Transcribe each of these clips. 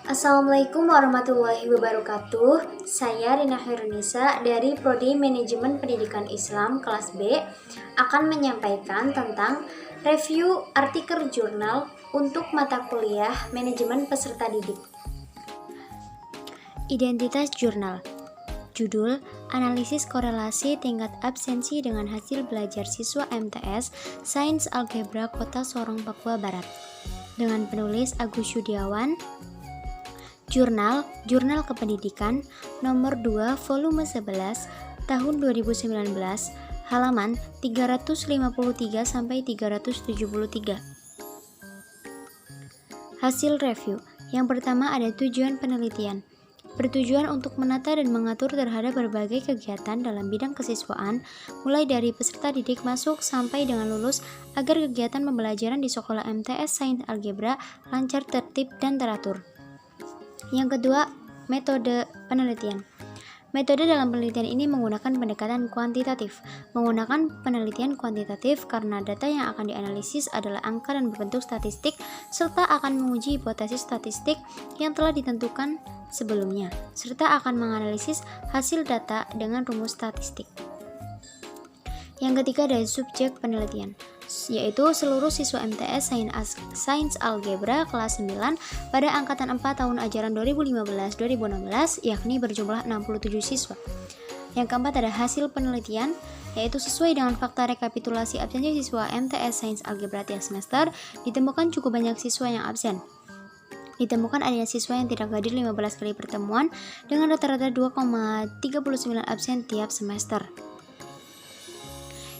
Assalamualaikum warahmatullahi wabarakatuh. Saya Rina Khairunisa dari Prodi Manajemen Pendidikan Islam kelas B akan menyampaikan tentang review artikel jurnal untuk mata kuliah Manajemen Peserta Didik. Identitas jurnal. Judul: Analisis korelasi tingkat absensi dengan hasil belajar siswa MTS Sains Algebra Kota Sorong, Papua Barat. Dengan penulis Agus Yudiawan. Jurnal Kependidikan nomor 2 volume 11 tahun 2019 halaman 353 sampai 373. Hasil review. Yang pertama ada tujuan penelitian. Bertujuan untuk menata dan mengatur terhadap berbagai kegiatan dalam bidang kesiswaan, mulai dari peserta didik masuk sampai dengan lulus, agar kegiatan pembelajaran di sekolah MTS Sains Algebra lancar, tertib, dan teratur. Yang kedua, metode penelitian. Metode dalam penelitian ini menggunakan pendekatan kuantitatif. Menggunakan penelitian kuantitatif karena data yang akan dianalisis adalah angka dan berbentuk statistik, serta akan menguji hipotesis statistik yang telah ditentukan sebelumnya, serta akan menganalisis hasil data dengan rumus statistik. Yang ketiga dari subjek penelitian, yaitu seluruh siswa MTS Sains Algebra kelas 9 pada angkatan 4 tahun ajaran 2015-2016, yakni berjumlah 67 siswa. Yang keempat ada hasil penelitian, yaitu sesuai dengan fakta rekapitulasi absensi siswa MTS Sains Algebra tiap semester, ditemukan cukup banyak siswa yang absen. Ditemukan adanya siswa yang tidak hadir 15 kali pertemuan dengan rata-rata 2,39 absen tiap semester.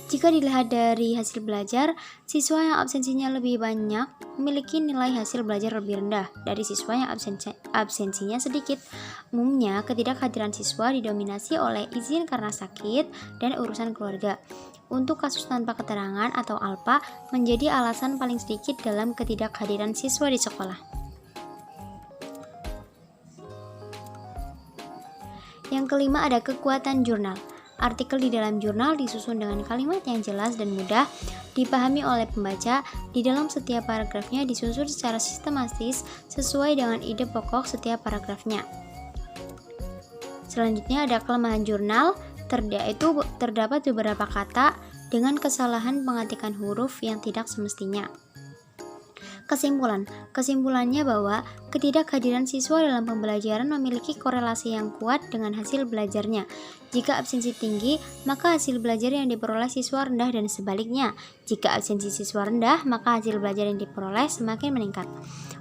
Jika dilihat dari hasil belajar, siswa yang absensinya lebih banyak memiliki nilai hasil belajar lebih rendah dari siswa yang absensinya sedikit. Umumnya, ketidakhadiran siswa didominasi oleh izin karena sakit dan urusan keluarga. Untuk kasus tanpa keterangan atau ALPA menjadi alasan paling sedikit dalam ketidakhadiran siswa di sekolah. Yang kelima ada kekuatan jurnal. Artikel di dalam jurnal disusun dengan kalimat yang jelas dan mudah dipahami oleh pembaca. Di dalam setiap paragrafnya disusun secara sistematis sesuai dengan ide pokok setiap paragrafnya. Selanjutnya ada kelemahan jurnal, terdapat beberapa kata dengan kesalahan pengetikan huruf yang tidak semestinya. Kesimpulannya bahwa ketidakhadiran siswa dalam pembelajaran memiliki korelasi yang kuat dengan hasil belajarnya. Jika absensi tinggi, maka hasil belajar yang diperoleh siswa rendah, dan sebaliknya. Jika absensi siswa rendah, maka hasil belajar yang diperoleh semakin meningkat.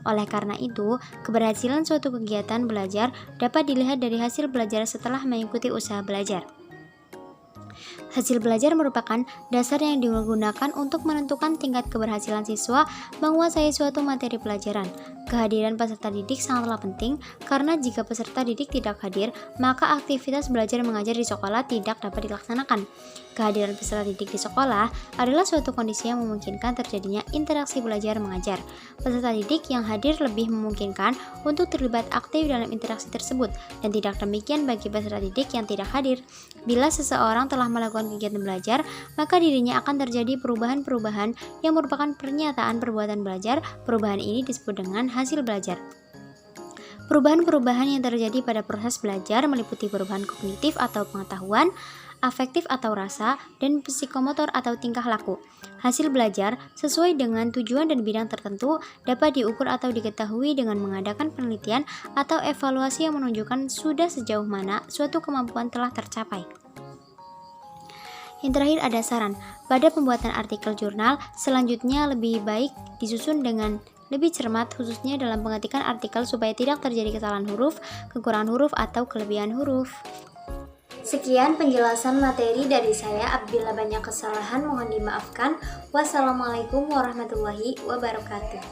Oleh karena itu, keberhasilan suatu kegiatan belajar dapat dilihat dari hasil belajar setelah mengikuti usaha belajar. Hasil belajar merupakan dasar yang digunakan untuk menentukan tingkat keberhasilan siswa menguasai suatu materi pelajaran. Kehadiran peserta didik sangatlah penting, karena jika peserta didik tidak hadir, maka aktivitas belajar mengajar di sekolah tidak dapat dilaksanakan. Kehadiran peserta didik di sekolah adalah suatu kondisi yang memungkinkan terjadinya interaksi belajar mengajar. Peserta didik yang hadir lebih memungkinkan untuk terlibat aktif dalam interaksi tersebut, dan tidak demikian bagi peserta didik yang tidak hadir. Bila seseorang telah melakukan kegiatan belajar, maka dirinya akan terjadi perubahan-perubahan yang merupakan pernyataan perbuatan belajar. Perubahan ini disebut dengan hasil belajar. Perubahan-perubahan yang terjadi pada proses belajar meliputi perubahan kognitif atau pengetahuan, afektif atau rasa, dan psikomotor atau tingkah laku. Hasil belajar sesuai dengan tujuan dan bidang tertentu dapat diukur atau diketahui dengan mengadakan penelitian atau evaluasi yang menunjukkan sudah sejauh mana suatu kemampuan telah tercapai. Yang terakhir ada saran. Pada pembuatan artikel jurnal, selanjutnya lebih baik disusun dengan lebih cermat, khususnya dalam pengetikan artikel supaya tidak terjadi kesalahan huruf, kekurangan huruf, atau kelebihan huruf. Sekian penjelasan materi dari saya. Apabila banyak kesalahan mohon dimaafkan. Wassalamualaikum warahmatullahi wabarakatuh.